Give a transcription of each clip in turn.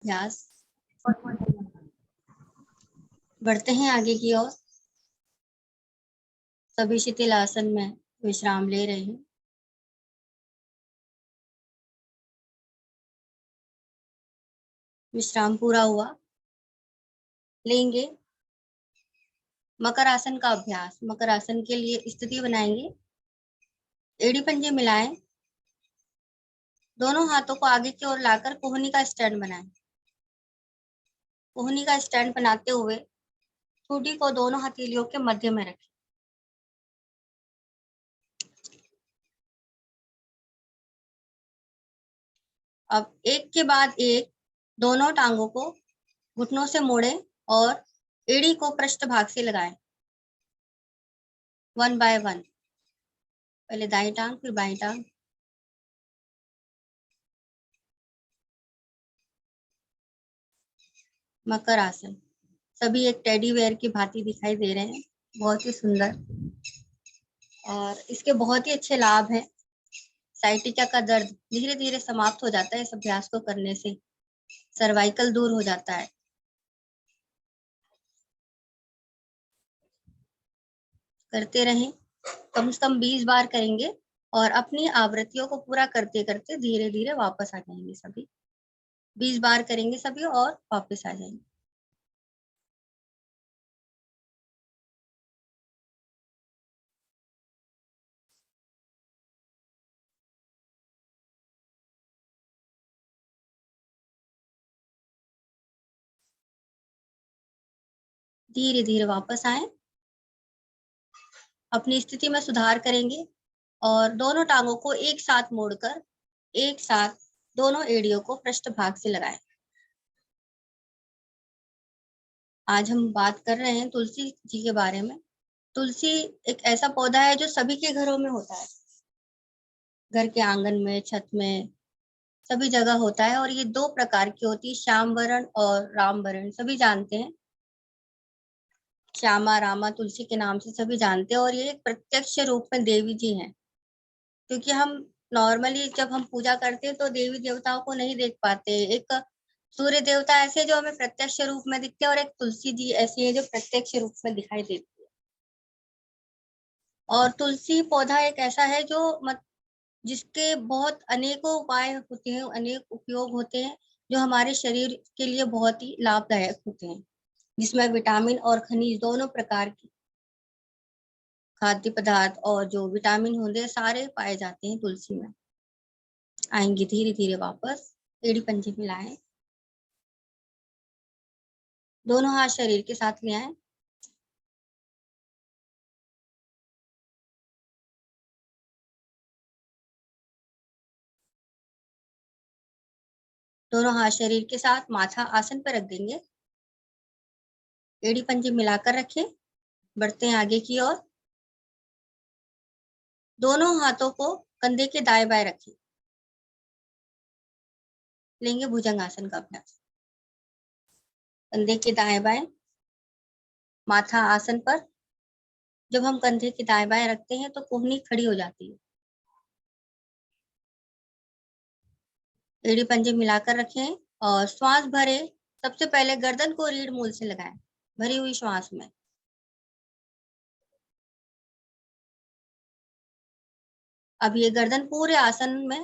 अभ्यास। बढ़ते हैं आगे की ओर। सभी शिथिल आसन में विश्राम ले रहे हैं। विश्राम पूरा हुआ, लेंगे मकर आसन का अभ्यास। मकर आसन के लिए स्थिति बनाएंगे, एड़ी पंजे मिलाएं, दोनों हाथों को आगे की ओर लाकर कोहनी का स्टैंड बनाएं। कोहनी का स्टैंड बनाते हुए ठूठी को दोनों हथेलियों के मध्य में रखें। अब एक के बाद एक दोनों टांगों को घुटनों से मोड़ें और एड़ी को पृष्ठभाग से लगाएं। 1 बाय 1। पहले दाईं टांग, फिर बाईं टांग। मकर आसन। सभी एक टेडी बेयर की भांति दिखाई दे रहे हैं, बहुत ही सुंदर। और इसके बहुत ही अच्छे लाभ हैं। साइटिका का दर्द धीरे धीरे समाप्त हो जाता है इस अभ्यास को करने से। सर्वाइकल दूर हो जाता है। करते रहें, कम से कम 20 बार करेंगे और अपनी आवृत्तियों को पूरा करते करते धीरे धीरे वापस आ जाएंगे। सभी 20 बार करेंगे सभी और वापस आ जाएंगे। धीरे धीरे वापस आए, अपनी स्थिति में सुधार करेंगे और दोनों टांगों को एक साथ मोड़कर एक साथ दोनों एड़ियों को पृष्ठभाग से लगाएं। आज हम बात कर रहे हैं तुलसी जी के बारे में। तुलसी एक ऐसा पौधा है जो सभी के घरों में होता है। घर के आंगन में, छत में, सभी जगह होता है। और ये 2 प्रकार की होती है, श्याम वरण और राम वरण। सभी जानते हैं, श्यामा रामा तुलसी के नाम से सभी जानते हैं। और ये एक प्रत्यक्ष रूप में देवी जी हैं, क्योंकि हम नॉर्मली जब हम पूजा करते हैं तो देवी देवताओं को नहीं देख पाते। एक सूर्य देवता ऐसे जो हमें प्रत्यक्ष रूप में दिखते हैं और एक तुलसी जी ऐसी है जो प्रत्यक्ष रूप में दिखाई देती है। और तुलसी पौधा एक ऐसा है जो जिसके बहुत अनेकों उपाय होते हैं, अनेक उपयोग होते हैं, जो हमारे शरीर के लिए बहुत ही लाभदायक होते हैं, जिसमें विटामिन और खनिज दोनों प्रकार की खाद्य पदार्थ और जो विटामिन होते हैं सारे पाए जाते हैं तुलसी में। आएंगे धीरे धीरे वापस, एड़ी पंजे मिलाएं, दोनों हाथ शरीर के साथ ले आए। दोनों हाथ शरीर के साथ माथा आसन पर रख देंगे, एड़ी पंजे मिलाकर रखें। बढ़ते हैं आगे की ओर। दोनों हाथों को कंधे के दाएं बाएं रखें। लेंगे भुजंग आसन का अभ्यास। कंधे के दाएं बाएं, माथा आसन पर। जब हम कंधे के दाएं बाएं रखते हैं तो कोहनी खड़ी हो जाती है। एड़ी पंजे मिलाकर रखें और श्वास भरे। सबसे पहले गर्दन को रीढ़ मूल से लगाएं, भरी हुई श्वास में। अब ये गर्दन पूरे आसन में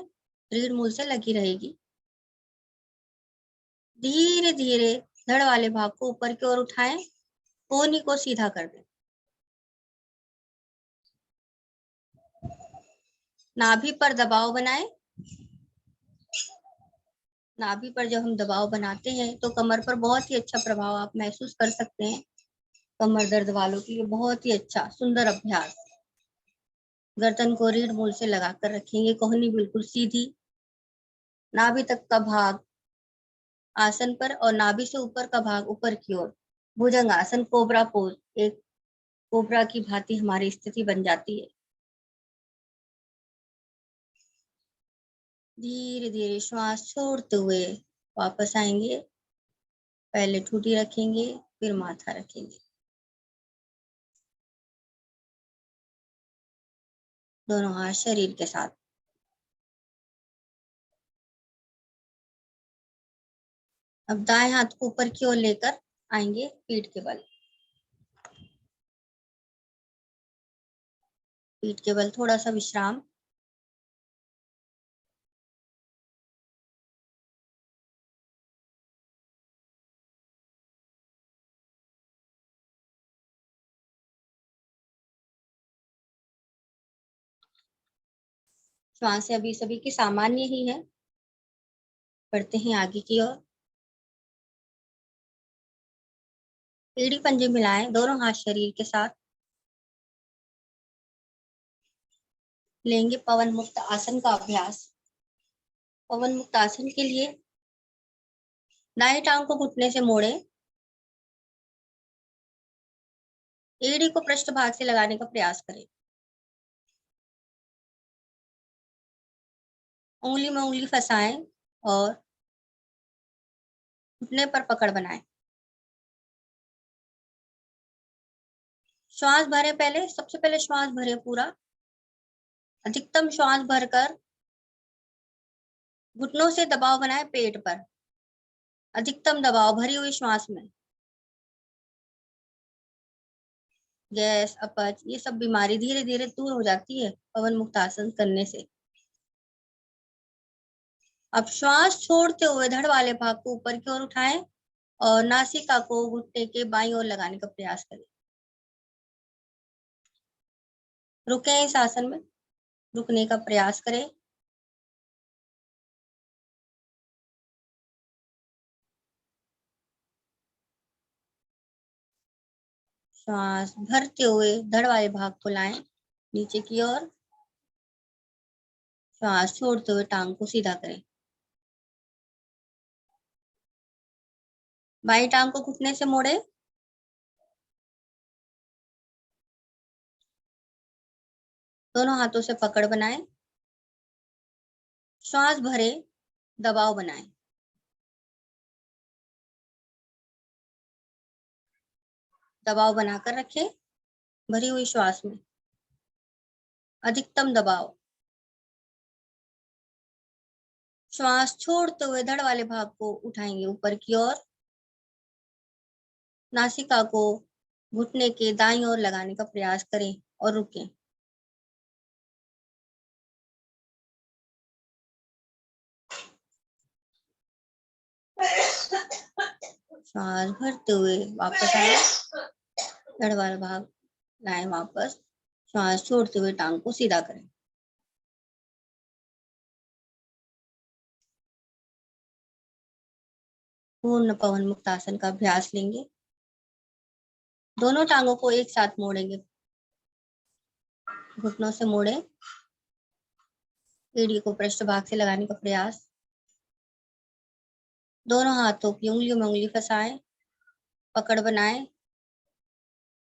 रीढ़ मूल से लगी रहेगी। धीरे धीरे धड़ वाले भाग को ऊपर की ओर उठाएं, कोहनी को सीधा कर दें। नाभि पर दबाव बनाएं। नाभि पर जब हम दबाव बनाते हैं तो कमर पर बहुत ही अच्छा प्रभाव आप महसूस कर सकते हैं। कमर दर्द वालों के लिए बहुत ही अच्छा सुंदर अभ्यास। गर्दन को रीढ़ मूल से लगाकर रखेंगे, कोहनी बिल्कुल सीधी, नाभि तक का भाग आसन पर और नाभि से ऊपर का भाग ऊपर की ओर। भुजंग आसन, कोबरा पोज, एक कोबरा की भांति हमारी स्थिति बन जाती है। धीरे धीरे श्वास छोड़ते हुए वापस आएंगे। पहले ठूठी रखेंगे, फिर माथा रखेंगे। दोनों हाथ शरीर के साथ। अब दाएं हाथ को ऊपर की ओर लेकर आएंगे पीठ के बल। पीठ के बल थोड़ा सा विश्राम। श्वास अभी सभी की सामान्य ही है। बढ़ते हैं आगे की ओर। एड़ी पंजे मिलाएं दोनों हाथ शरीर के साथ। लेंगे पवन मुक्त आसन का अभ्यास। पवन मुक्त आसन के लिए दाएं टांग को घुटने से मोड़े। एड़ी को पृष्ठ भाग से लगाने का प्रयास करें। उंगली में उंगली फंसाएं और घुटने पर पकड़ बनाएं। श्वास भरे, पहले सबसे पहले श्वास भरे पूरा। अधिकतम श्वास भरकर घुटनों से दबाव बनाए पेट पर। अधिकतम दबाव भरी हुई श्वास में। गैस, अपच, ये सब बीमारी धीरे धीरे दूर हो जाती है पवन मुक्त आसन करने से। अब श्वास छोड़ते हुए धड़ वाले भाग को ऊपर की ओर उठाएं और नासिका को घुटने के बाईं ओर लगाने का प्रयास करें। रुकें इस आसन में, रुकने का प्रयास करें। श्वास भरते हुए धड़ वाले भाग को लाएं नीचे की ओर। श्वास छोड़ते हुए टांग को सीधा करें। बाई टांग को घुटने से मोड़े। दोनों हाथों से पकड़ बनाएं। श्वास भरे, दबाव बनाएं। दबाव बनाकर रखें भरी हुई श्वास में। अधिकतम दबाव। श्वास छोड़ते हुए धड़ वाले भाग को उठाएंगे ऊपर की ओर। नासिका को घुटने के दाईं ओर लगाने का प्रयास करें और रुकें। श्वास भरते हुए वापस आए, धड़ वाला भाग लाएं वापस। श्वास छोड़ते हुए टांग को सीधा करें। पूर्ण पवन मुक्त आसन का अभ्यास लेंगे। दोनों टांगों को एक साथ मोड़ेंगे। घुटनों से मोड़े। एड़ी को पृष्ठ भाग से लगाने का प्रयास। दोनों हाथों की उंगलियों में उंगली फंसाएं, पकड़ बनाएं।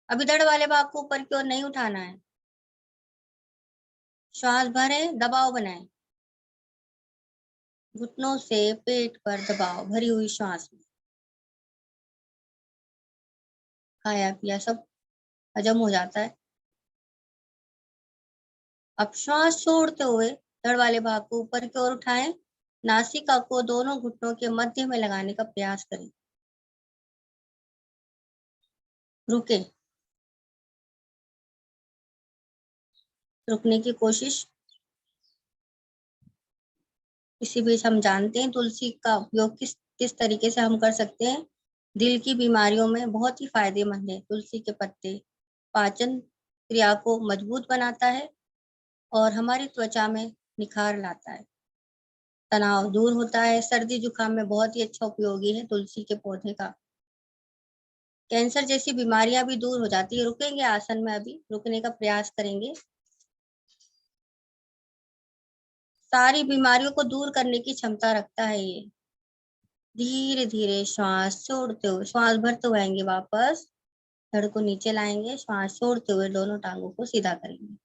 अभी धड़ वाले भाग को ऊपर की ओर नहीं उठाना है। श्वास भरें, दबाव बनाएं। घुटनों से पेट पर दबाव भरी हुई श्वास में। खाया पिया सब हजम हो जाता है। अब श्वास छोड़ते हुए धड़ वाले भाग को ऊपर की ओर उठाएं। नासिका को दोनों घुटनों के मध्य में लगाने का प्रयास करें। रुके। रुकने की कोशिश। इसी बीच हम जानते हैं तुलसी का उपयोग किस किस तरीके से हम कर सकते हैं। दिल की बीमारियों में बहुत ही फायदेमंद है तुलसी के पत्ते। पाचन क्रिया को मजबूत बनाता है और हमारी त्वचा में निखार लाता है। तनाव दूर होता है। सर्दी जुकाम में बहुत ही अच्छा उपयोगी है तुलसी के पौधे का। कैंसर जैसी बीमारियां भी दूर हो जाती है। रुकेंगे आसन में, अभी रुकने का प्रयास करेंगे। सारी बीमारियों को दूर करने की क्षमता रखता है ये। धीरे धीरे श्वास छोड़ते हुए, श्वास भरते हुए आएंगे वापस। धड़ को नीचे लाएंगे। श्वास छोड़ते हुए दोनों टांगों को सीधा करेंगे।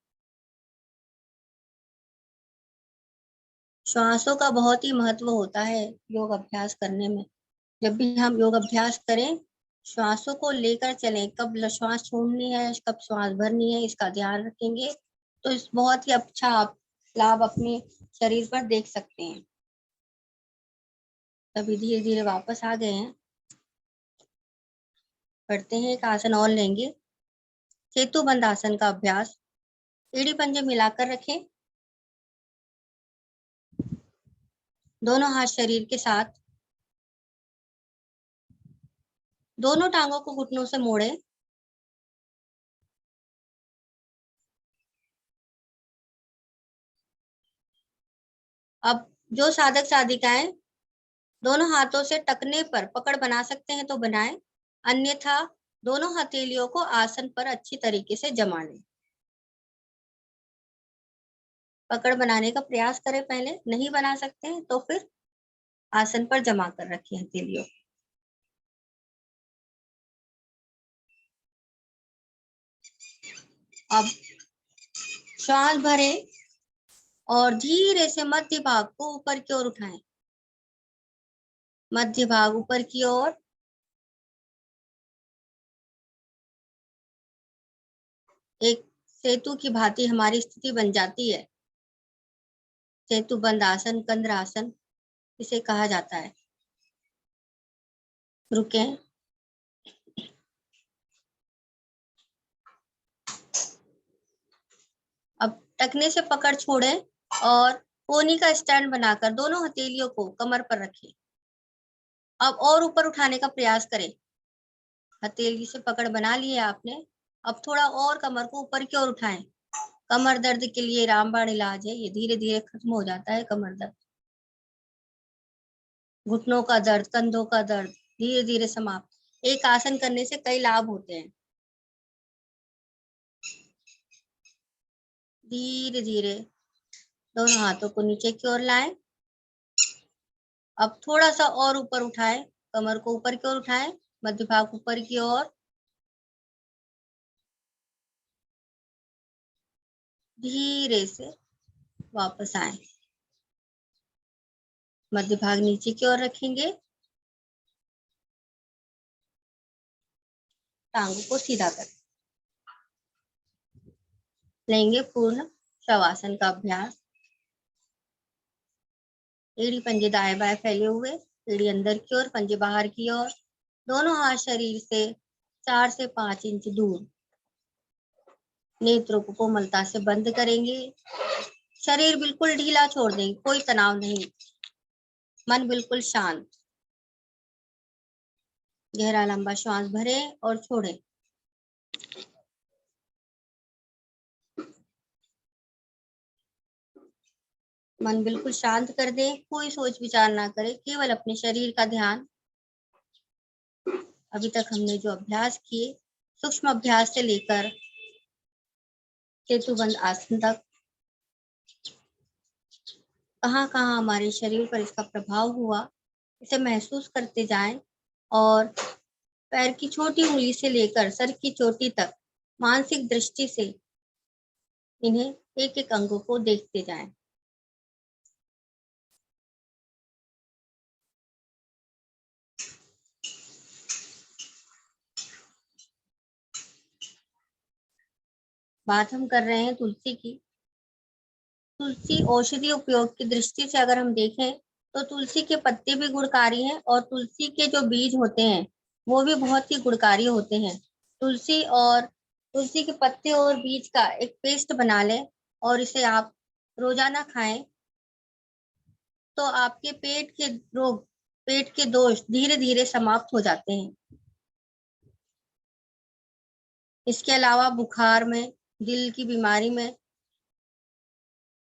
श्वासों का बहुत ही महत्व होता है योग अभ्यास करने में। जब भी हम योग अभ्यास करें, श्वासों को लेकर चलें। कब श्वास छोड़नी है, कब श्वास भरनी है, इसका ध्यान रखेंगे तो इस बहुत ही अच्छा आप लाभ अपने शरीर पर देख सकते हैं। अभी धीरे धीरे वापस आ गए हैं। करते हैं, एक आसन और लेंगे, सेतु बंद आसन का अभ्यास। एड़ी पंजे मिलाकर रखें, दोनों हाथ शरीर के साथ, दोनों टांगों को घुटनों से मोड़े। अब जो साधक साधिकाएं दोनों हाथों से टकने पर पकड़ बना सकते हैं तो बनाएं, अन्यथा दोनों हथेलियों को आसन पर अच्छी तरीके से जमा लें। पकड़ बनाने का प्रयास करें, पहले नहीं बना सकते हैं तो फिर आसन पर जमा कर रखें हथेलियों। अब श्वास भरें और धीरे से मध्य भाग को ऊपर की ओर उठाएं, मध्य भाग ऊपर की ओर। एक सेतु की भांति हमारी स्थिति बन जाती है। सेतु बंद आसन, कंद्र आसन इसे कहा जाता है। रुकें, अब टखने से पकड़ छोड़ें और कोनी का स्टैंड बनाकर दोनों हथेलियों को कमर पर रखें। अब और ऊपर उठाने का प्रयास करें। हथेली से पकड़ बना ली है आपने, अब थोड़ा और कमर को ऊपर की ओर उठाएं। कमर दर्द के लिए रामबाण इलाज है, ये धीरे धीरे खत्म हो जाता है कमर दर्द। घुटनों का दर्द, कंधों का दर्द धीरे धीरे समाप्त। एक आसन करने से कई लाभ होते हैं। धीरे धीरे दोनों हाथों को नीचे की ओर लाएं। अब थोड़ा सा और ऊपर उठाएं, कमर को ऊपर की ओर उठाएं, मध्य भाग ऊपर की ओर। धीरे से वापस आए, मध्य भाग नीचे की ओर रखेंगे, टांगों को सीधा कर लेंगे। पूर्ण शवासन का अभ्यास। एड़ी पंजे दाएं बाएं फैले हुए, एड़ी अंदर की ओर, पंजे बाहर की ओर, दोनों हाथ शरीर से 4 से 5 इंच दूर। नेत्रों को कोमलता से बंद करेंगे, शरीर बिल्कुल ढीला छोड़ देंगे, कोई तनाव नहीं, मन बिल्कुल शांत। गहरा लंबा श्वास भरें और छोड़ें। मन बिल्कुल शांत कर दें, कोई सोच विचार ना करें, केवल अपने शरीर का ध्यान। अभी तक हमने जो अभ्यास किए, सूक्ष्म अभ्यास से लेकर सेतुबंद आसन तक, कहाँ कहाँ हमारे शरीर पर इसका प्रभाव हुआ, इसे महसूस करते जाएं और पैर की छोटी उंगली से लेकर सर की चोटी तक मानसिक दृष्टि से इन्हें एक एक अंगों को देखते जाएं। बात हम कर रहे हैं तुलसी की। तुलसी औषधि उपयोग की दृष्टि से अगर हम देखें तो तुलसी के पत्ते भी गुणकारी हैं और तुलसी के जो बीज होते हैं वो भी बहुत ही गुणकारी होते हैं। तुलसी के पत्ते और बीज का एक पेस्ट बना लें और इसे आप रोजाना खाएं तो आपके पेट के रोग, पेट के दोष धीरे धीरे समाप्त हो जाते हैं। इसके अलावा बुखार में, दिल की बीमारी में,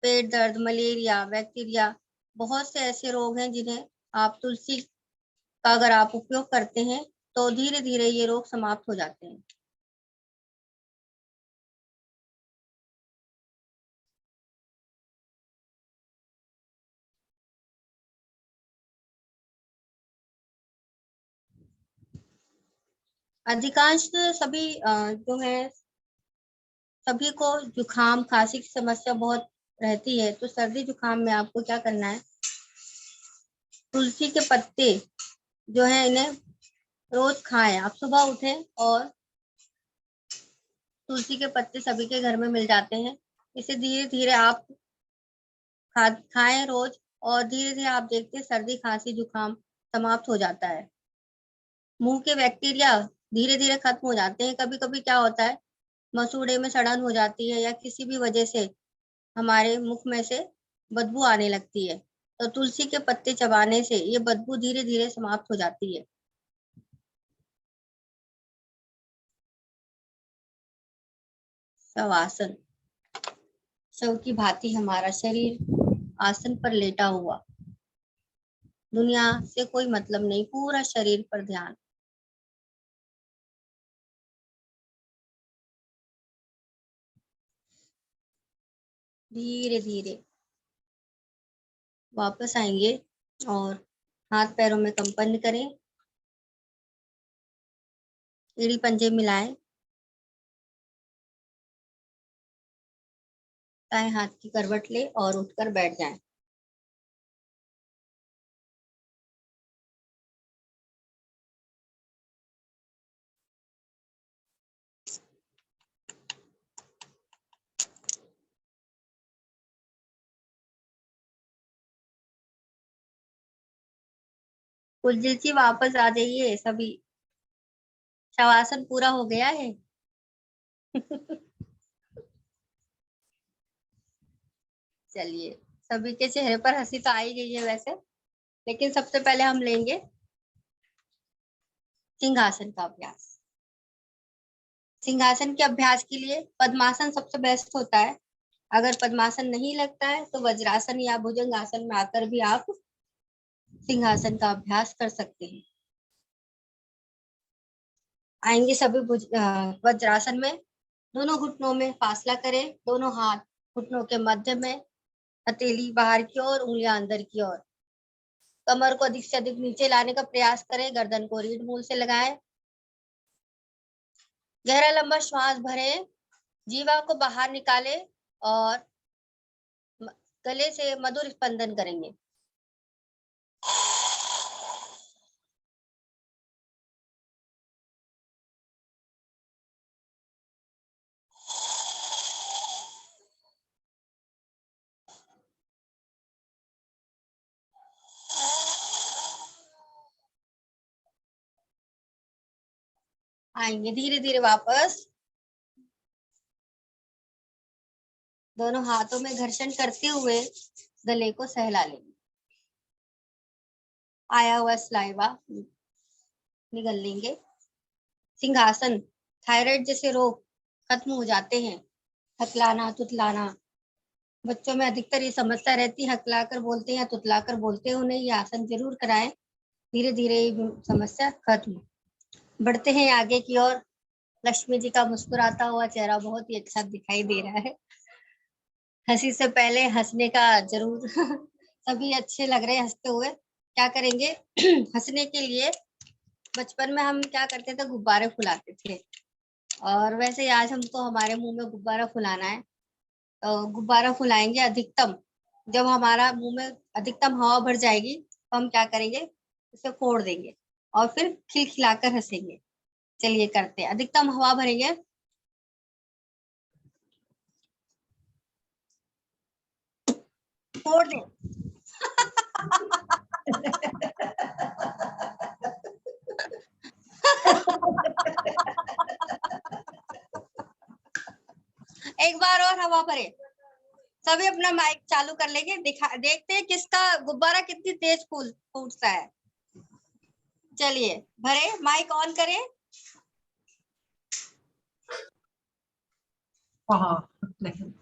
पेट दर्द, मलेरिया, बैक्टीरिया, बहुत से ऐसे रोग हैं जिन्हें आप तुलसी का अगर आप उपयोग करते हैं तो धीरे धीरे ये रोग समाप्त हो जाते हैं। अधिकांश सभी जो है सभी को जुकाम खांसी की समस्या बहुत रहती है, तो सर्दी जुकाम में आपको क्या करना है, तुलसी के पत्ते जो है इन्हें रोज खाएं। आप सुबह उठें और तुलसी के पत्ते सभी के घर में मिल जाते हैं, इसे धीरे धीरे आप खाएं रोज और धीरे धीरे आप देखते हैं सर्दी खांसी जुकाम समाप्त हो जाता है। मुंह के बैक्टीरिया धीरे धीरे खत्म हो जाते हैं। कभी कभी क्या होता है, मसूड़े में सड़न हो जाती है या किसी भी वजह से हमारे मुख में से बदबू आने लगती है, तो तुलसी के पत्ते चबाने से ये बदबू धीरे धीरे समाप्त हो जाती है। शवासन, शव की भांति हमारा शरीर आसन पर लेटा हुआ, दुनिया से कोई मतलब नहीं, पूरा शरीर पर ध्यान। धीरे धीरे वापस आएंगे और हाथ पैरों में कंपन करें, एड़ी पंजे मिलाएं, दाएं हाथ की करवट ले और उठकर बैठ जाएं। कुछ दिल की वापस आ जाइए सभी, शवासन पूरा हो गया है। चलिए, सभी के चेहरे पर हंसी तो आ ही गई है वैसे, लेकिन सबसे पहले हम लेंगे सिंहासन का अभ्यास। सिंहासन के अभ्यास के लिए पद्मासन सबसे बेस्ट होता है। अगर पद्मासन नहीं लगता है तो वज्रासन या भुजंगासन में आकर भी आप सिंहासन का अभ्यास कर सकते हैं। आएंगे सभी वज्रासन में। दोनों घुटनों में फासला करें, दोनों हाथ घुटनों के मध्य में, हथेली बाहर की ओर, उंगलियां अंदर की ओर। कमर को अधिक से अधिक नीचे लाने का प्रयास करें, गर्दन को रीढ़ मूल से लगाएं। गहरा लंबा श्वास भरें, जीवा को बाहर निकालें और गले से मधुर स्पंदन करेंगे। आएंगे धीरे धीरे वापस, दोनों हाथों में घर्षण करते हुए गले को सहला लेंगे। आया हुआ सलाइवा निगल लेंगे। सिंहासन, थायराइड जैसे रोग खत्म हो जाते हैं। हकलाना, तुतलाना, बच्चों में अधिकतर ये समस्या रहती है, हकला कर बोलते हैं या तुतला कर बोलते हैं। उन्हें ये आसन जरूर कराएं, धीरे धीरे ये समस्या खत्म। बढ़ते हैं आगे की ओर। लक्ष्मी जी का मुस्कुराता हुआ चेहरा बहुत ही अच्छा दिखाई दे रहा है। हंसी से पहले हंसने का जरूर सभी अच्छे लग रहे हैं हंसते हुए। क्या करेंगे हंसने के लिए बचपन में हम क्या करते थे, गुब्बारे फुलाते थे, और वैसे ही आज हमको हमारे मुंह में गुब्बारा फुलाना है। तो गुब्बारा फुलाएंगे अधिकतम, जब हमारा मुंह में अधिकतम हवा भर जाएगी तो हम क्या करेंगे, उसे फोड़ देंगे और फिर खिलखिलाकर हंसेंगे। चलिए करते हैं, अधिकतम हवा भरेंगे, फोड़ दें। एक बार और हवा भरे, सभी अपना माइक चालू कर लेंगे, देखते हैं किसका गुब्बारा कितनी तेज फूटता है। चलिए भरे, माइक ऑन करें। हाँ नहीं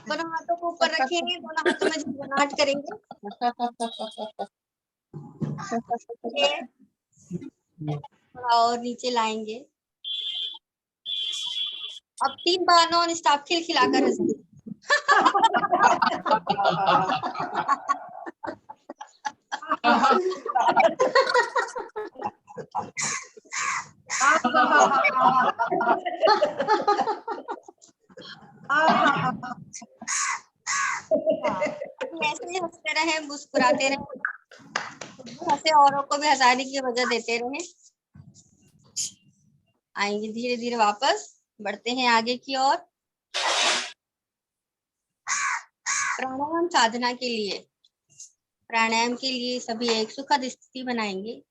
दोनों हाथों को ऊपर रखेंगे, दोनों हाथों में झनझनाहट करेंगे। थोड़ा और नीचे लाएंगे। अब 3 बार नॉन स्टॉप खिलखिलाकर हंसेंगे। ऐसे ही हंसते रहे, मुस्कुराते रहे, हंसे, औरों को भी हंसाने की वजह देते रहे। आएंगे धीरे धीरे वापस, बढ़ते हैं आगे की ओर। प्राणायाम साधना के लिए, प्राणायाम के लिए सभी एक सुखद स्थिति बनाएंगे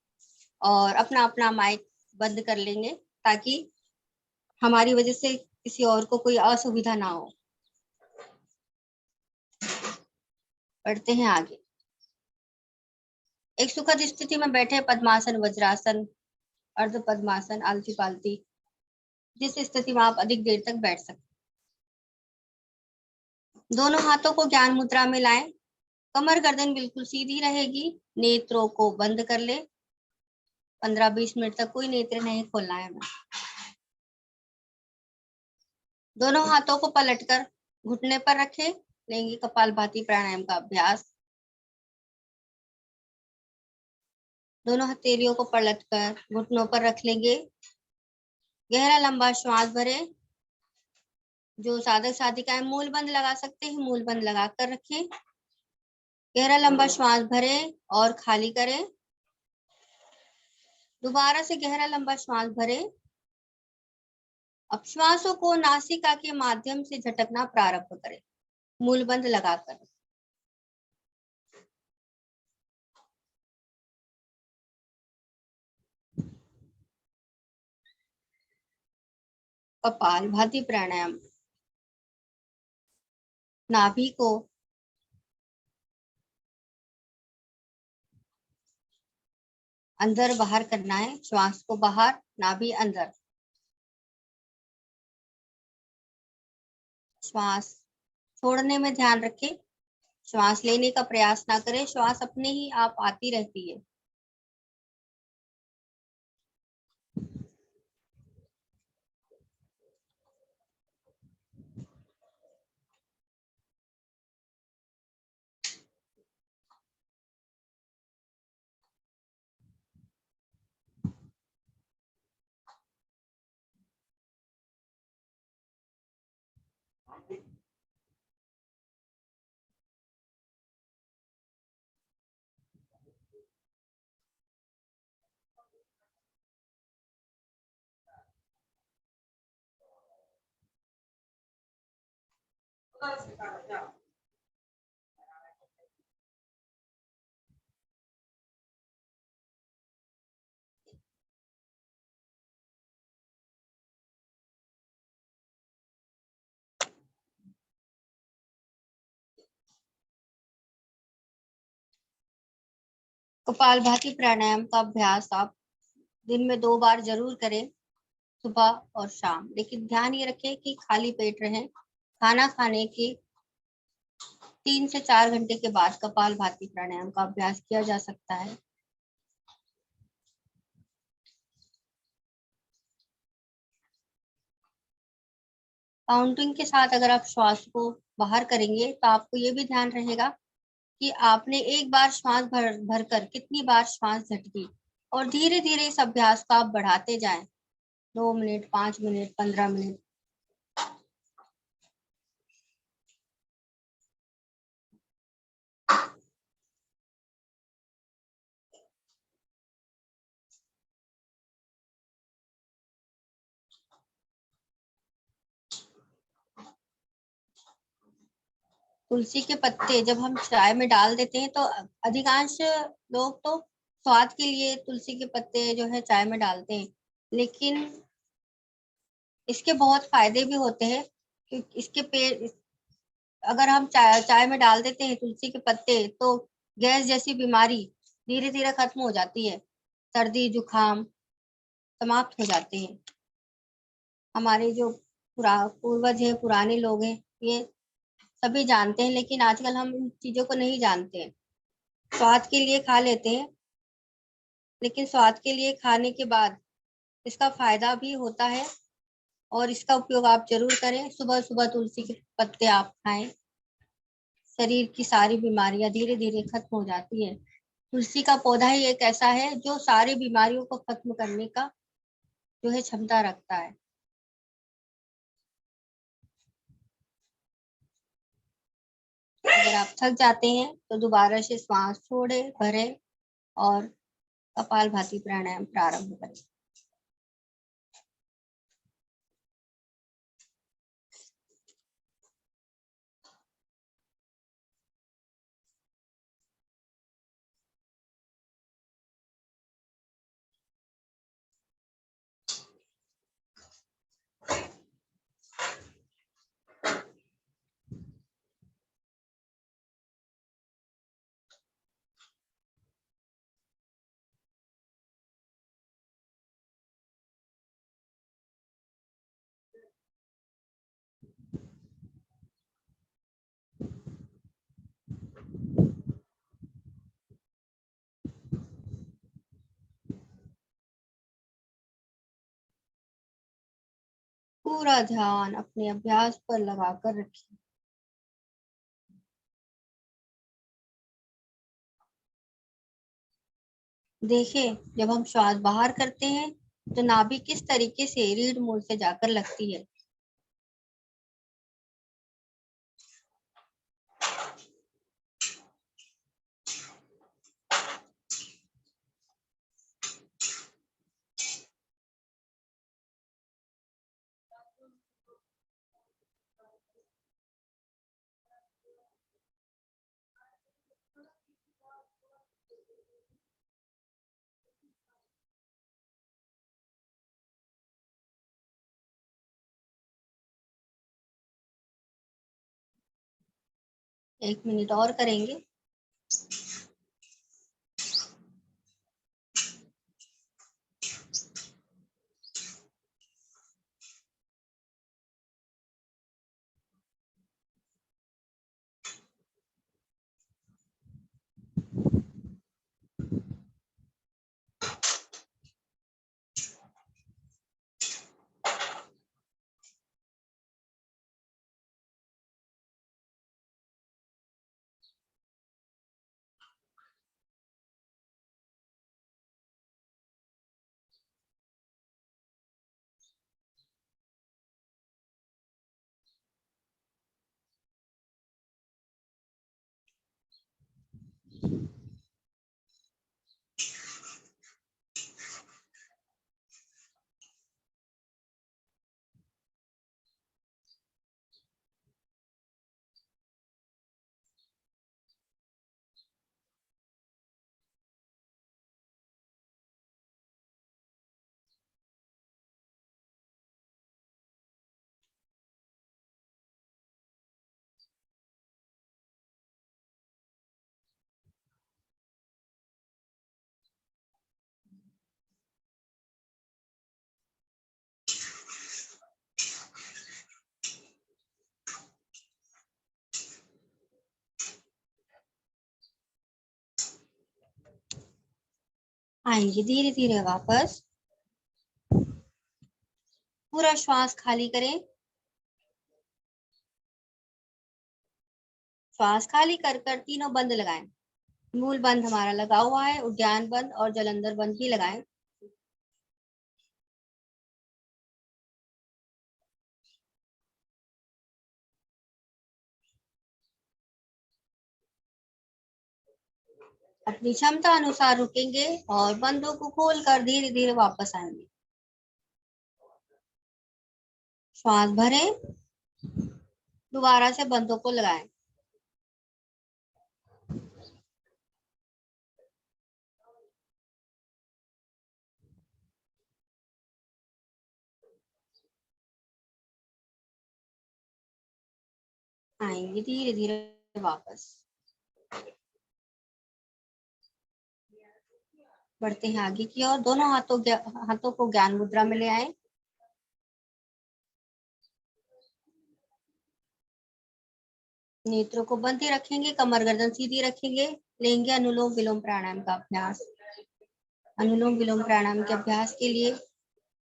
और अपना अपना माइक बंद कर लेंगे ताकि हमारी वजह से किसी और को कोई असुविधा ना हो। बढ़ते हैं आगे। एक सुखद स्थिति में बैठे पद्मासन, वज्रासन, अर्ध पद्मासन, आलती पालती, जिस स्थिति में आप अधिक देर तक बैठ सकते। दोनों हाथों को ज्ञान मुद्रा में लाएं। कमर गर्दन बिल्कुल सीधी रहेगी। नेत्रों को बंद कर ले। 15-20 मिनट तक कोई नेत्र नहीं खोलना है हमें। दोनों हाथों को पलटकर घुटने पर रखें। लेंगे कपालभाति प्राणायाम का अभ्यास। दोनों हथेलियों को पलटकर घुटनों पर रख लेंगे। गहरा लंबा श्वास भरें। जो साधक साधिकाएं मूल बंद लगा सकते हैं, मूल बंद लगा कर रखें। गहरा लंबा श्वास भरें और खाली करें। दोबारा से गहरा लंबा श्वास भरें। अब श्वासों को नासिका के माध्यम से झटकना प्रारंभ करें, मूल बंद लगाकर। कपालभाति प्राणायाम। नाभि को अंदर बाहर करना है। श्वास को बाहर, नाभि अंदर। श्वास छोड़ने में ध्यान रखें। श्वास लेने का प्रयास ना करें। श्वास अपने ही आप आती रहती है। कपालभाति प्राणायाम का अभ्यास आप दिन में 2 बार जरूर करें, सुबह और शाम। लेकिन ध्यान ये रखें कि खाली पेट रहें। खाना खाने के 3 से 4 घंटे के बाद कपालभाति प्राणायाम का अभ्यास किया जा सकता है। काउंटिंग के साथ अगर आप श्वास को बाहर करेंगे तो आपको ये भी ध्यान रहेगा कि आपने एक बार श्वास भरकर कितनी बार श्वास झटकी, और धीरे धीरे इस अभ्यास को आप बढ़ाते जाएं। 2 मिनट, 5 मिनट, 15 मिनट। तुलसी के पत्ते जब हम चाय में डाल देते हैं तो अधिकांश लोग तो स्वाद के लिए तुलसी के पत्ते जो है चाय में डालते हैं, लेकिन इसके बहुत फायदे भी होते हैं। क्योंकि इसके पेड़, अगर हम चाय में डाल देते हैं तुलसी के पत्ते तो गैस जैसी बीमारी धीरे धीरे खत्म हो जाती है। सर्दी जुकाम समाप्त हो जाते हैं। हमारे जो पूर्वज है, पुराने लोग हैं, ये सभी जानते हैं, लेकिन आजकल हम इन चीजों को नहीं जानते हैं। स्वाद के लिए खा लेते हैं, लेकिन स्वाद के लिए खाने के बाद इसका फायदा भी होता है और इसका उपयोग आप जरूर करें। सुबह सुबह तुलसी के पत्ते आप खाएं। शरीर की सारी बीमारियां धीरे धीरे खत्म हो जाती है। तुलसी का पौधा ही एक ऐसा है जो सारी बीमारियों को खत्म करने का जो है क्षमता रखता है। अगर आप थक जाते हैं तो दोबारा से श्वास छोड़े, भरे और कपालभाति प्राणायाम प्रारंभ करें। पूरा ध्यान अपने अभ्यास पर लगाकर रखिए। देखिए, जब हम श्वास बाहर करते हैं तो नाभि किस तरीके से रीढ़ मूल से जाकर लगती है। एक मिनट और करेंगे। आएंगे धीरे धीरे वापस। पूरा श्वास खाली करें। श्वास खाली कर कर तीनों बंद लगाएं। मूल बंद हमारा लगा हुआ है, उद्यान बंद और जलंधर बंद भी लगाएं। अपनी क्षमता अनुसार रुकेंगे और बंदों को खोलकर धीरे धीरे वापस आएंगे। श्वास भरें, दोबारा से बंदों को लगाएं। आएंगे धीरे धीरे वापस। बढ़ते हैं आगे की ओर। दोनों हाथों को ज्ञान मुद्रा में ले आए। नेत्रों को बंद ही रखेंगे, कमर गर्दन सीधी रखेंगे। लेंगे अनुलोम विलोम प्राणायाम का अभ्यास। अनुलोम विलोम प्राणायाम के अभ्यास के लिए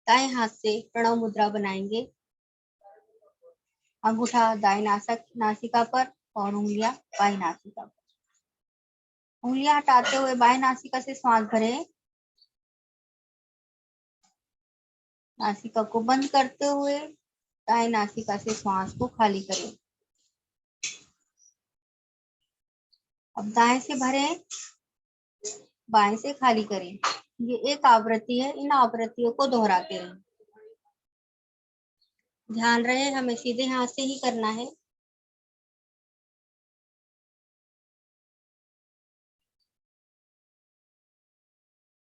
दाएं हाथ से प्रणव मुद्रा बनाएंगे। अंगूठा दाएं नासिका पर और उंगलियां बाएं नासिका पर। उंगलियां हटाते हुए बाएं नासिका से श्वास भरें। नासिका को बंद करते हुए दाएं नासिका से श्वास को खाली करें। अब दाएं से भरें, बाएं से खाली करें। ये एक आवृत्ति है, इन आवृत्तियों को दोहराते रहें। ध्यान रहे हमें सीधे हाथ से ही करना है।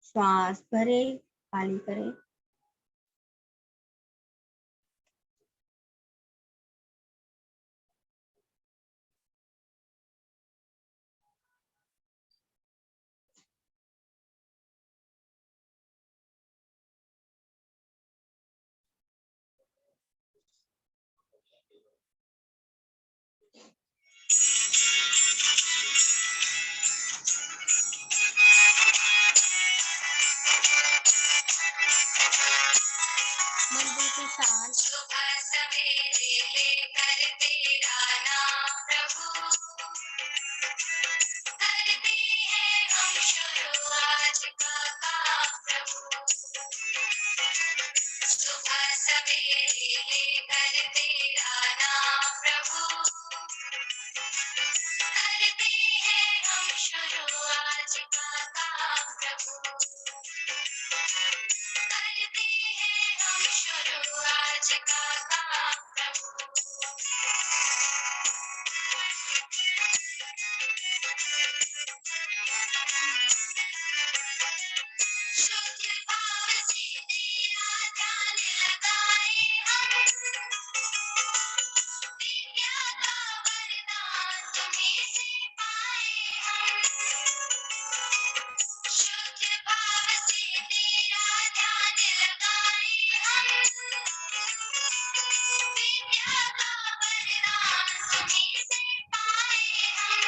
श्वास भरें, खाली करें। मन बिल्कुल शांत। सुबह सवेरे लेकर तेरा नाम प्रभु, करते हैं हम शुरू आज का काम प्रभु। सुबह सवेरे लेकर तेरा नाम प्रभु, करते हैं हम शुरू आज का काम प्रभु। करते हैं हम शुरू आज का काम प्रभु। शुद्ध भाव से तेरा ध्यान लगाए हम, विद्या का वरदान तुम्हीं से पाए हम। शुद्ध भाव से तेरा ध्यान लगाए हम, विद्या का वरदान तुम्हीं से पाए हम।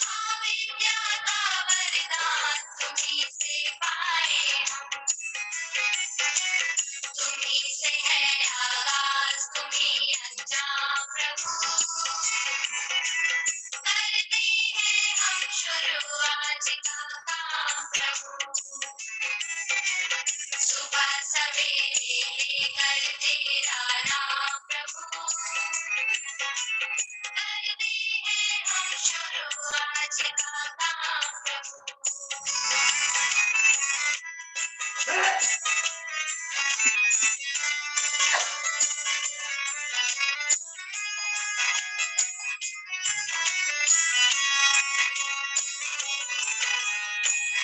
हाँ, विद्या का वरदान तुम्हीं से पाए हम। तुम्हीं से है आगाज, तुम्हीं अंजाम प्रभु, करते हैं हम शुरू आज का काम प्रभु। सुबह सवेरे लेकर तेरा नाम प्रभु, करते हैं हम शुरू आज का काम प्रभु।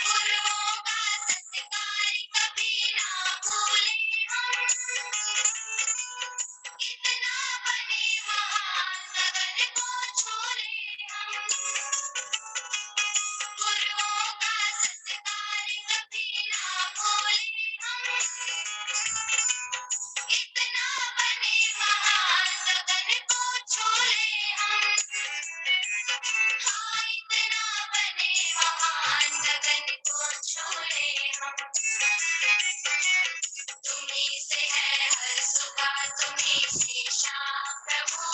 गुरुओं का सत्कार कभी ना भूले हम, इतना बने महान गगन को छोड़े हम। गुरुओं का सत्कार कभी ना भूले हम, इतना बने महान गगन को छोड़े हम। हाँ, इतना बने महान गगन को छोड़े हम। तुम्हीं से है हर सुबह, तुम्हीं से शाम प्रभु,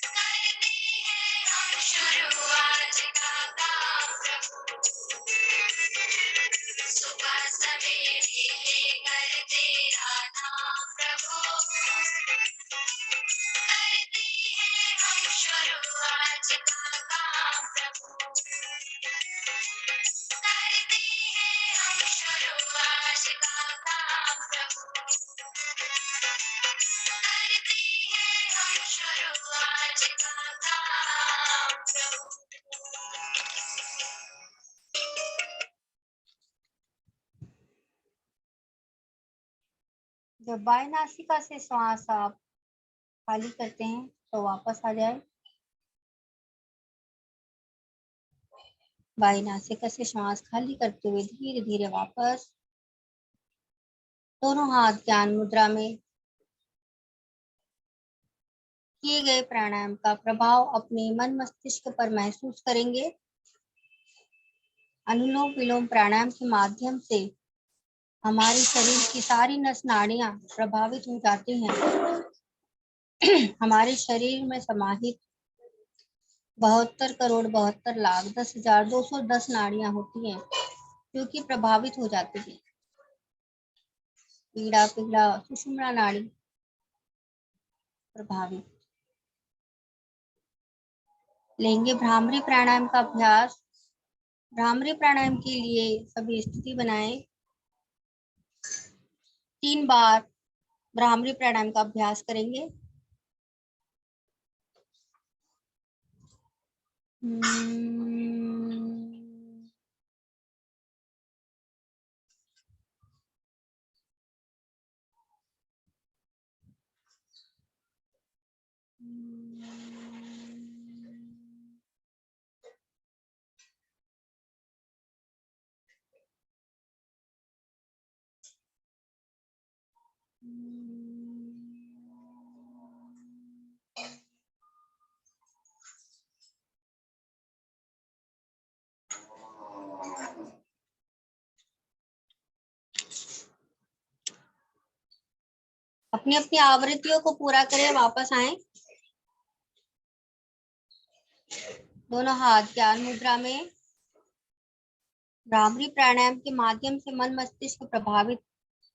करते हैं हम शुरू आज का काम प्रभु। सुबह सवेरे लेकर तेरा नाम प्रभु, करते हैं हम शुरू आज का काम प्रभु। करते हैं हम शुरू आज का काम प्रभु। करते हैं हम शुरू आज का काम प्रभु। जब बाएं नासिका से श्वास आप खाली करते हैं तो वापस आ जाए। बाएं नासिका से श्वास खाली करते हुए धीरे धीरे वापस। दोनों हाथ ज्ञान मुद्रा में। किए गए प्राणायाम का प्रभाव अपने मन मस्तिष्क पर महसूस करेंगे। अनुलोम विलोम प्राणायाम के माध्यम से हमारे शरीर की सारी नस नाड़ियां प्रभावित हो जाती हैं। हमारे शरीर में समाहित 72 करोड़ 72 लाख 10,210 नाड़ियां होती हैं जो कि प्रभावित हो जाती है। पीड़ा पिघला सुषुम्ना नाड़ी प्रभावित। लेंगे भ्रामरी प्राणायाम का अभ्यास। भ्रामरी प्राणायाम के लिए सभी स्थिति बनाएं। 3 बार भ्रामरी प्राणायाम का अभ्यास करेंगे। अपनी अपनी आवृत्तियों को पूरा करें, वापस आए। दोनों हाथ ज्ञान मुद्रा में। भ्रामरी प्राणायाम के माध्यम से मन मस्तिष्क प्रभावित,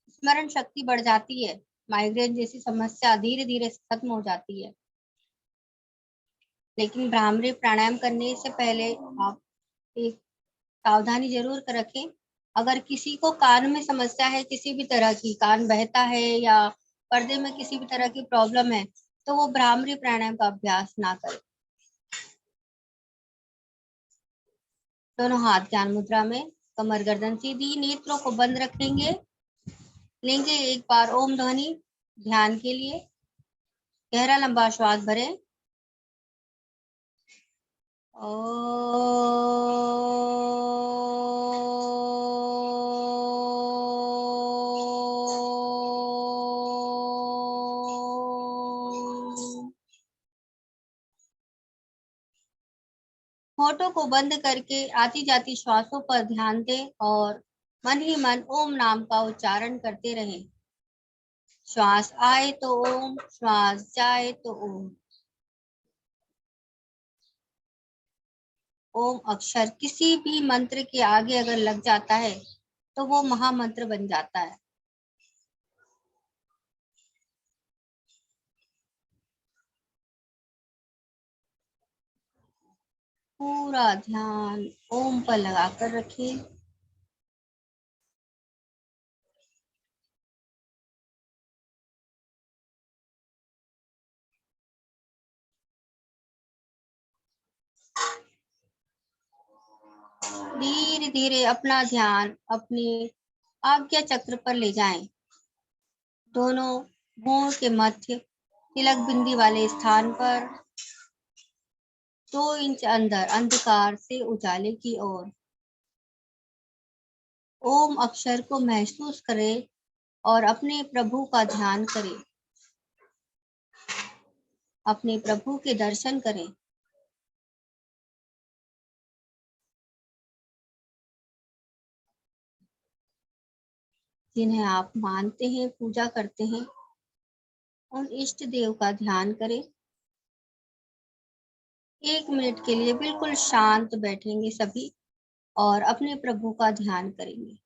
स्मरण शक्ति बढ़ जाती है, माइग्रेन जैसी समस्या धीरे धीरे खत्म हो जाती है। लेकिन भ्रामरी प्राणायाम करने से पहले आप एक सावधानी जरूर रखें। अगर किसी को कान में समस्या है, किसी भी तरह की, कान बहता है या पर्दे में किसी भी तरह की प्रॉब्लम है, तो वो भ्रामरी प्राणायाम का अभ्यास ना करे। दोनों हाथ ज्ञान मुद्रा में, कमर गर्दन सीधी, नेत्रों को बंद रखेंगे। लेंगे एक बार ओम ध्वनि ध्यान के लिए। गहरा लंबा श्वास भरें। होठों को बंद करके आती जाती श्वासों पर ध्यान दें और मन ही मन ओम नाम का उच्चारण करते रहें। श्वास आए तो ओम, श्वास जाए तो ओम। ओम अक्षर किसी भी मंत्र के आगे अगर लग जाता है तो वो महामंत्र बन जाता है। पूरा ध्यान ओम पर लगाकर रखिए। धीरे धीरे अपना ध्यान अपने आज्ञा चक्र पर ले जाएं। दोनों भ्रूण के मध्य तिलक बिंदी वाले स्थान पर 2 इंच अंदर अंधकार से उजाले की ओर ओम अक्षर को महसूस करें और अपने प्रभु का ध्यान करें। अपने प्रभु के दर्शन करें। जिन्हें आप मानते हैं, पूजा करते हैं, उन इष्ट देव का ध्यान करें। 1 मिनट के लिए बिल्कुल शांत बैठेंगे सभी और अपने प्रभु का ध्यान करेंगे।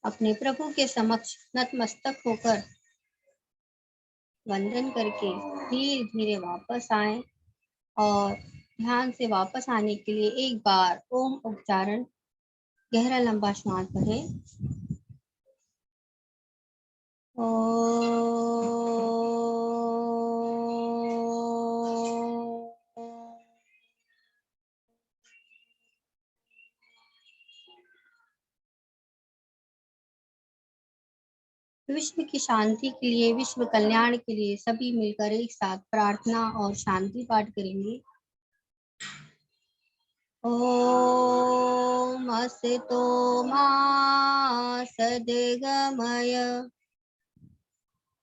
अपने प्रभु के समक्ष नतमस्तक होकर वंदन करके धीरे धीरे वापस आए और ध्यान से वापस आने के लिए एक बार ओम उच्चारण, गहरा लंबा श्वास भरें। विश्व की शांति के लिए, विश्व कल्याण के लिए सभी मिलकर एक साथ प्रार्थना और शांति पाठ करेंगे। ओम असतो मा सद्गमय,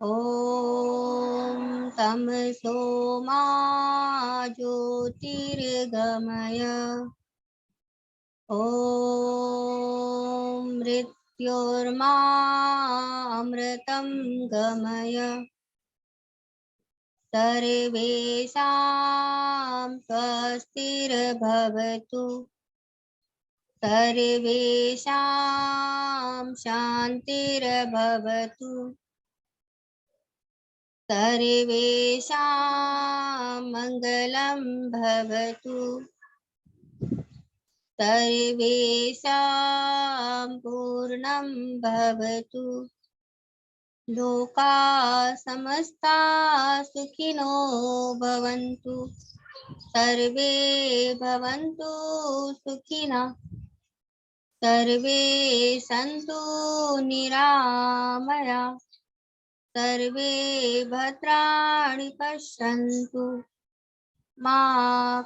ओम तमसो मा ज्योतिर्गमय, ओम मृत्योर्मा अमृतं गमय, सर्वेषां स्वस्तिर्भवतु, सर्वेषां शान्तिर्भवतु, सर्वेषां मङ्गलं भवतु, सर्वेषां पूर्णं भवतु, लोका समस्ता सुखिनो भवन्तु, सर्वे भवन्तु सुखिनः, सर्वे सन्तु निरामया, सर्वे भद्राणि पश्यन्तु, मा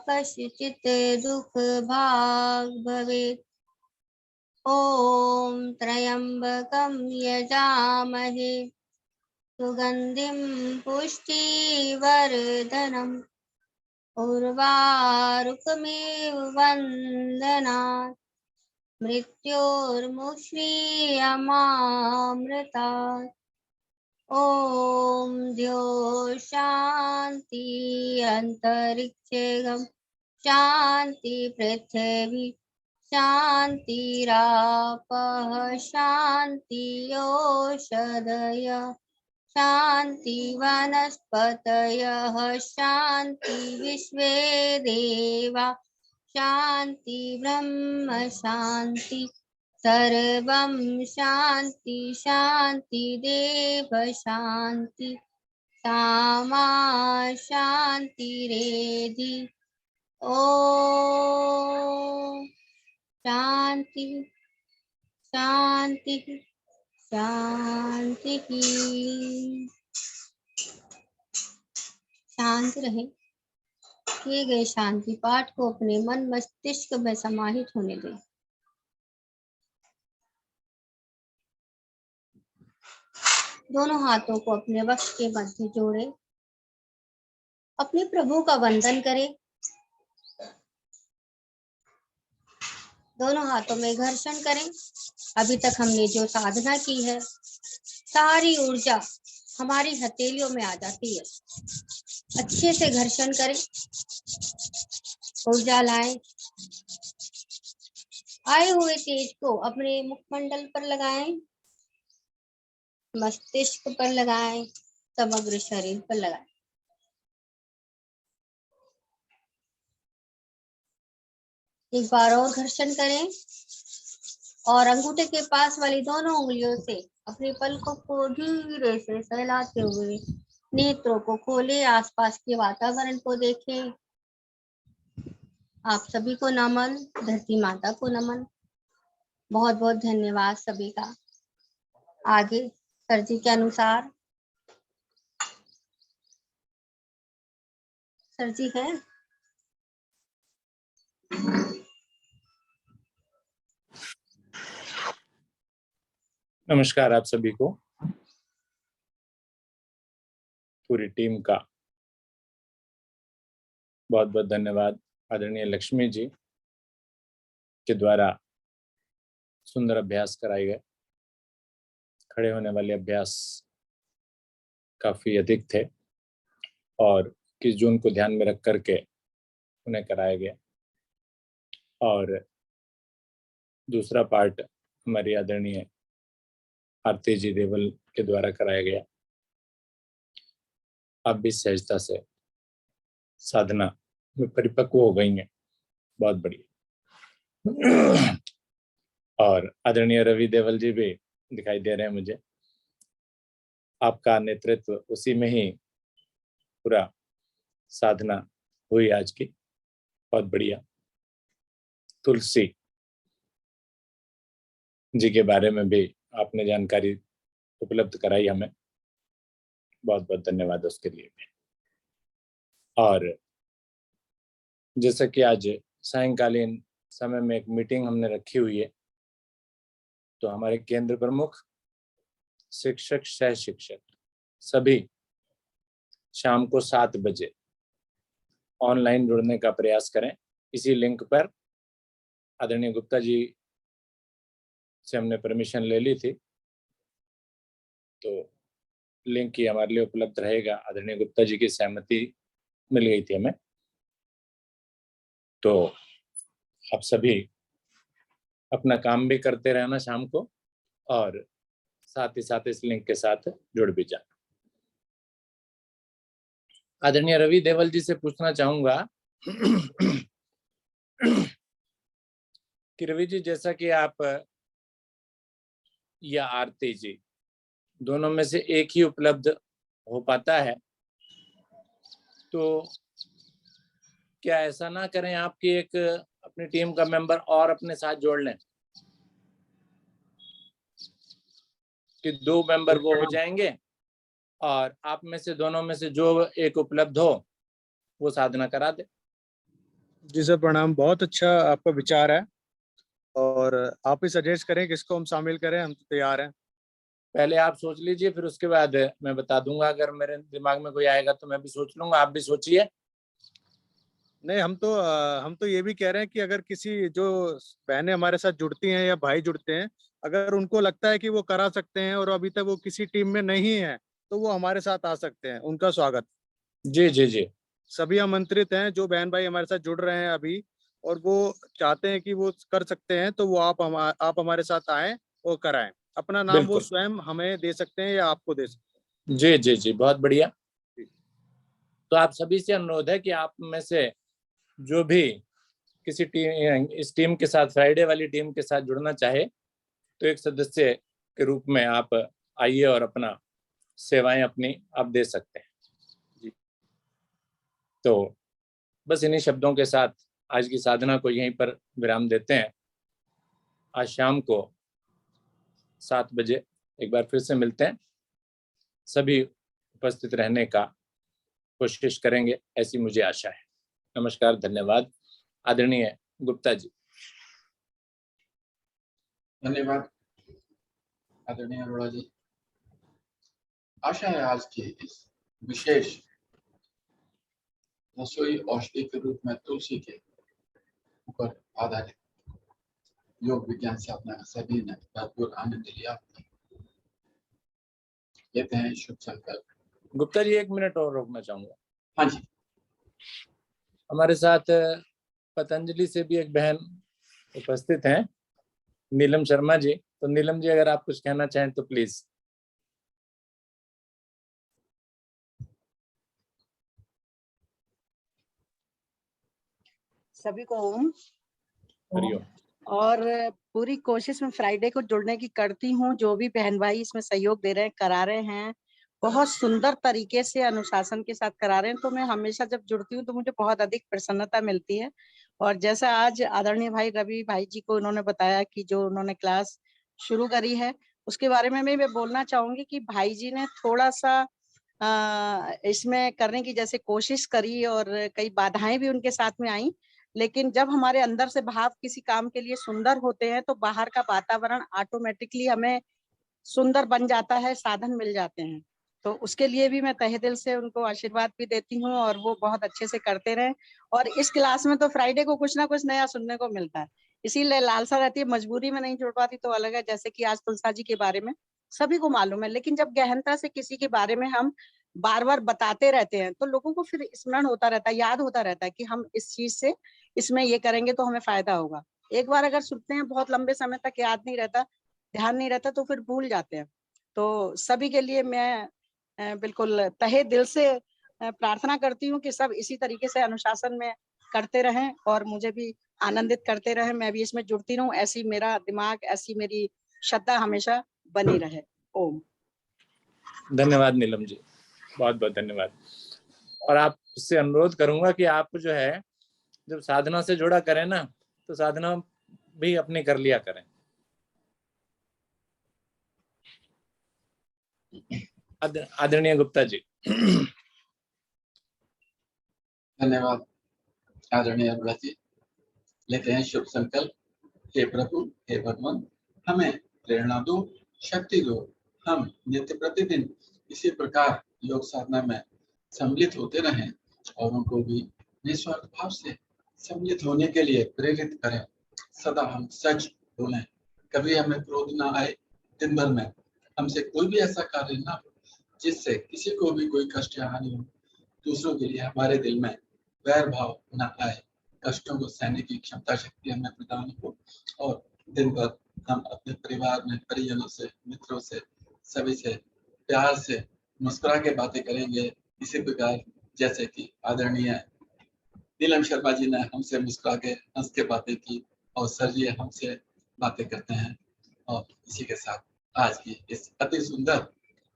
कश्चित् दुःखभाग् भवेत्। ॐ त्र्यम्बकं यजामहे सुगन्धिं पुष्टिवर्धनम्, उर्वारुकमिव बन्धनात् मृत्योर्मुक्षीयमामृतात्। ॐ द्यो शान्ति अन्तरिक्षेऽगं शान्ति पृथिवी शान्तिरापः शान्ति ओषधयः शान्ति वनस्पतयः शान्ति विश्वे देवा शान्ति ब्रह्म शान्ति सर्वं शान्ति शान्ति देव शान्ति सामा शान्तिरेधि। ॐ शान्ति शान्ति शान्ति। शांत रहे। किए गए शांति पाठ को अपने मन मस्तिष्क में समाहित होने दें। दोनों हाथों को अपने वक्ष के मध्य जोड़े, अपने प्रभु का वंदन करें। दोनों हाथों में घर्षण करें। अभी तक हमने जो साधना की है, सारी ऊर्जा हमारी हथेलियों में आ जाती है। अच्छे से घर्षण करें, ऊर्जा लाएं। आए हुए तेज को अपने मुखमंडल पर लगाएं, मस्तिष्क पर लगाएं, समग्र शरीर पर लगाएं। एक बार और घर्षण करें और अंगूठे के पास वाली दोनों उंगलियों से अपने पलकों को धीरे से सहलाते हुए नेत्रों को खोले, आसपास के वातावरण को देखें। आप सभी को नमन, धरती माता को नमन। बहुत बहुत धन्यवाद सभी का। आगे सर जी के अनुसार। सर जी है। नमस्कार आप सभी को, पूरी टीम का बहुत बहुत धन्यवाद। आदरणीय लक्ष्मी जी के द्वारा सुंदर अभ्यास कराए गए। खड़े होने वाले अभ्यास काफी अधिक थे और 21 जून को ध्यान में रख करके उन्हें कराया गया। और दूसरा पार्ट हमारी आदरणीय आरती जी देवल के द्वारा कराया गया। आप भी सहजता से साधना में परिपक्व हो गई हैं, बहुत बढ़िया। और आदरणीय रवि देवल जी भी दिखाई दे रहे हैं मुझे। आपका नेतृत्व उसी में ही पूरा साधना हुई आज की, बहुत बढ़िया। तुलसी जी के बारे में भी आपने जानकारी उपलब्ध कराई हमें, बहुत बहुत धन्यवाद उसके लिए भी। और जैसा कि आज सायंकालीन समय में एक मीटिंग हमने रखी हुई है, तो हमारे केंद्र प्रमुख, शिक्षक, सह शिक्षक सभी शाम को 7 बजे ऑनलाइन जुड़ने का प्रयास करें। इसी लिंक पर आदरणीय गुप्ता जी से हमने परमिशन ले ली थी, तो लिंक ही हमारे लिए उपलब्ध रहेगा। आदरणीय गुप्ता जी की सहमति मिल गई थी हमें, तो आप सभी अपना काम भी करते रहना शाम को, और साथ ही साथ इस लिंक के साथ जुड़ भी जाना। आदरणीय रवि देवल जी से पूछना चाहूंगा कि रवि जी, जैसा कि आप या आरती जी दोनों में से एक ही उपलब्ध हो पाता है, तो क्या ऐसा ना करें आपकी एक अपनी टीम का मेंबर और अपने साथ जोड़ लें, कि 2 मेंबर वो हो जाएंगे और आप में से दोनों में से जो एक उपलब्ध हो वो साधना करा दे। जी सर, प्रणाम। बहुत अच्छा आपका विचार है, और आप ही सजेस्ट करें किसको हम शामिल करें, हम तो तैयार हैं। पहले आप सोच लीजिए, फिर उसके बाद मैं बता दूंगा। अगर मेरे दिमाग में कोई आएगा तो मैं भी सोच लूंगा, आप भी सोचिए। नहीं, हम तो ये भी कह रहे हैं कि अगर किसी जो बहनें हमारे साथ जुड़ती हैं या भाई जुड़ते हैं, अगर उनको लगता है कि वो करा सकते हैं और अभी तक वो किसी टीम में नहीं है, तो वो हमारे साथ आ सकते हैं। उनका स्वागत। जी जी जी, सभी आमंत्रित हैं जो बहन भाई हमारे साथ जुड़ रहे हैं अभी, और वो चाहते हैं कि वो कर सकते हैं, तो वो आप हमारे साथ आएं और कराएं। अपना नाम वो बिल्कुल। स्वयं हमें दे सकते हैं या आपको दे सकते जी जी जी, बहुत बढ़िया। हैं। तो आप सभी से अनुरोध है कि आप में से जो भी किसी टीम, इस टीम के साथ, फ्राइडे वाली टीम के साथ जुड़ना चाहे, तो एक सदस्य के रूप में आप आइए और अपना सेवाएं अपनी आप दे सकते हैं जी। तो बस इन्हीं शब्दों के साथ आज की साधना को यहीं पर विराम देते हैं। आज शाम को 7 बजे एक बार फिर से मिलते हैं। सभी उपस्थित रहने का कोशिश करेंगे, ऐसी मुझे आशा है। नमस्कार, धन्यवाद। आदरणीय गुप्ता जी। धन्यवाद आदरणीय अरोड़ा जी। आशा है आज की इस विशेष रसोई औषधि के रूप में तुलसी के ऊपर आधारित योग विज्ञान साधना सभी ने भरपूर आनंद लिया। लेते हैं शुभ संकल्प। गुप्ता जी, 1 मिनट और रोकना चाहूंगा। हाँ जी। हमारे साथ पतंजलि से भी एक बहन उपस्थित हैं, नीलम शर्मा जी। तो नीलम जी, अगर आप कुछ कहना चाहें तो प्लीज। सभी को ओम। हरिओम। और पूरी कोशिश में फ्राइडे को जुड़ने की करती हूँ। जो भी बहन भाई इसमें सहयोग दे रहे हैं, करा रहे हैं, बहुत सुंदर तरीके से अनुशासन के साथ करा रहे हैं, तो मैं हमेशा जब जुड़ती हूँ तो मुझे बहुत अधिक प्रसन्नता मिलती है। और जैसा आज आदरणीय भाई रवि भाई जी को उन्होंने बताया कि जो उन्होंने क्लास शुरू करी है, उसके बारे में मैं बोलना चाहूंगी कि भाई जी ने थोड़ा सा इसमें करने की जैसे कोशिश करी, और कई बाधाएं भी उनके साथ में आई, लेकिन जब हमारे अंदर से भाव किसी काम के लिए सुंदर होते हैं तो बाहर का वातावरण ऑटोमेटिकली हमें सुंदर बन जाता है, साधन मिल जाते हैं। तो उसके लिए भी मैं तहे दिल से उनको आशीर्वाद भी देती हूँ, और वो बहुत अच्छे से करते रहें। और इस क्लास में तो फ्राइडे को कुछ ना कुछ नया सुनने को मिलता है, इसीलिए लालसा रहती है। मजबूरी में नहीं जुड़ पाती तो अलग है, जैसे कि आज तुलसा जी के बारे में सभी को मालूम है, लेकिन जब गहनता से किसी के बारे में हम बार बार बताते रहते हैं तो लोगों को फिर स्मरण होता रहता है, याद होता रहता है कि हम इस चीज से इसमें ये करेंगे तो हमें फायदा होगा। एक बार अगर सुनते हैं बहुत लंबे समय तक याद नहीं रहता, ध्यान नहीं रहता, तो फिर भूल जाते हैं। तो सभी के लिए मैं बिल्कुल तहे दिल से प्रार्थना करती हूँ कि सब इसी तरीके से अनुशासन में करते रहें और मुझे भी आनंदित करते रहें। मैं भी इसमें जुड़ती रहूं, ऐसी मेरा दिमाग, ऐसी मेरी श्रद्धा हमेशा बनी रहे। ओम। धन्यवाद नीलम जी, बहुत बहुत धन्यवाद। और आपसे अनुरोध करूंगा कि आप जो है जब साधना से जुड़ा करें ना, तो साधना भी अपनी कर लिया करें। आदरणीय गुप्ता जी। धन्यवाद आदरणीय अरुणा जी। लेते हैं शुभ संकल्प। हे प्रभु, हे भगवान, हमें प्रेरणा दो, शक्ति दो। हम नित्य प्रतिदिन इसी प्रकार योग साधना में सम्मिलित होते रहें और उनको भी निस्वार्थ भाव से सम्मिलित होने के लिए प्रेरित करें। सदा हम सच बोलें, कभी हमें क्रोध ना आए। दिन भर में हमसे कोई भी ऐसा कार्य ना हो जिससे किसी को भी कोई कष्ट या हानि हो। दूसरों के लिए हमारे दिल में वैर भाव न आए। कष्टों को सहने की क्षमता शक्ति हमें प्रदान हो और दिन भर हम अपने परिवार में परिजनों से, मित्रों से, सभी से प्यार से मुस्कुरा के बातें करेंगे। इसी प्रकार जैसे कि आदरणीय नीलम शर्मा जी ने हमसे मुस्कुरा के हंस के बातें की और सर जी हमसे बातें करते हैं। और इसी के साथ आज की इस अति सुंदर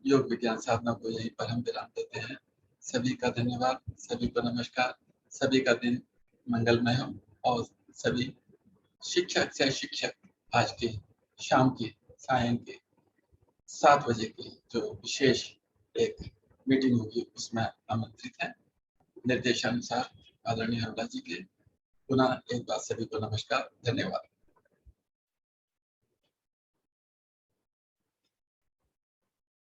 योग विज्ञान साधना को यहीं पर हम विराम देते हैं। सभी का धन्यवाद, सभी को नमस्कार, सभी का दिन मंगलमय हो और सभी शिक्षक से शिक्षक आज की शाम की सायं की 7 बजे की जो विशेष एक मीटिंग होगी उसमें आमंत्रित है। निर्देशानुसार आदरणीय अरुणा जी के पुनः एक बार सभी को नमस्कार, धन्यवाद।